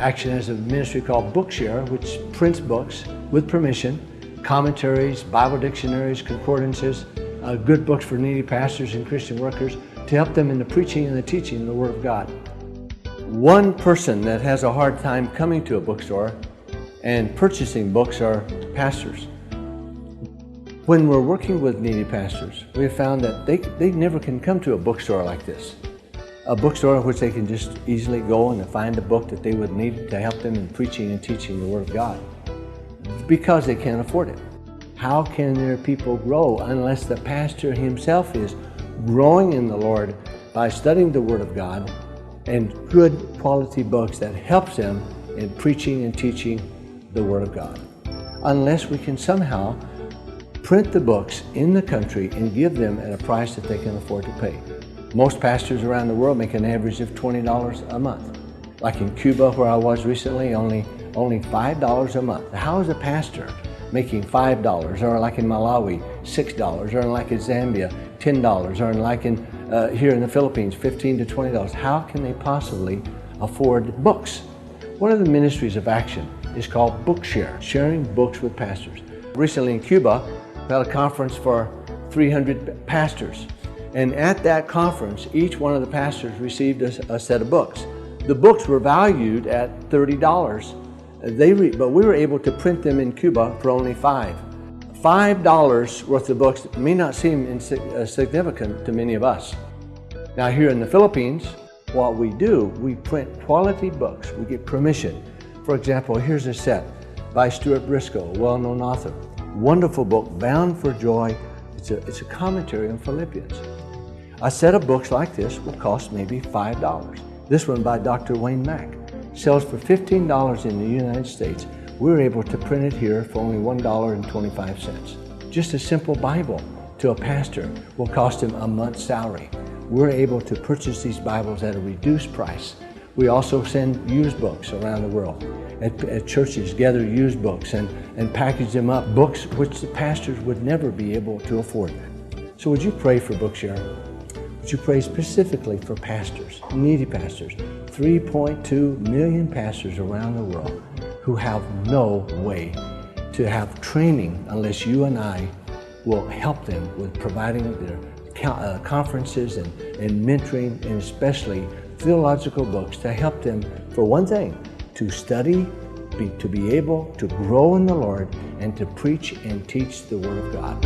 Action has a ministry called BookShare, which prints books with permission, commentaries, Bible dictionaries, concordances, good books for needy pastors and Christian workers to help them in the preaching and the teaching of the Word of God. One person that has a hard time coming to a bookstore and purchasing books are pastors. When we're working with needy pastors, we have found that they never can come to a bookstore like this. A bookstore in which they can just easily go and find a book that they would need to help them in preaching and teaching the Word of God, because they can't afford it. How can their people grow unless the pastor himself is growing in the Lord by studying the Word of God and good quality books that helps them in preaching and teaching the Word of God? Unless we can somehow print the books in the country and give them at a price that they can afford to pay. Most pastors around the world make an average of $20 a month. Like in Cuba, where I was recently, only $5 a month. How is a pastor making $5? Or like in Malawi, $6, or like in Zambia, $10, or like in here in the Philippines, $15 to $20. How can they possibly afford books? One of the ministries of Action is called BookShare, sharing books with pastors. Recently in Cuba, we had a conference for 300 pastors. And at that conference, each one of the pastors received a set of books. The books were valued at $30. But we were able to print them in Cuba for only $5 worth of books may not seem insignificant to many of us. Now here in the Philippines, what we do, we print quality books. We get permission. For example, here's a set by Stuart Briscoe, a well-known author. Wonderful book, Bound for Joy. It's a commentary on Philippians. A set of books like this will cost maybe $5. This one by Dr. Wayne Mack sells for $15 in the United States. We were able to print it here for only $1.25. Just a simple Bible to a pastor will cost him a month's salary. We're able to purchase these Bibles at a reduced price. We also send used books around the world. At churches, gather used books and package them up, books which the pastors would never be able to afford. So would you pray for BookShare? Would you pray specifically for pastors, needy pastors, 3.2 million pastors around the world who have no way to have training unless you and I will help them with providing their conferences and mentoring, and especially theological books to help them, for one thing, to study, to be able to grow in the Lord, and to preach and teach the Word of God.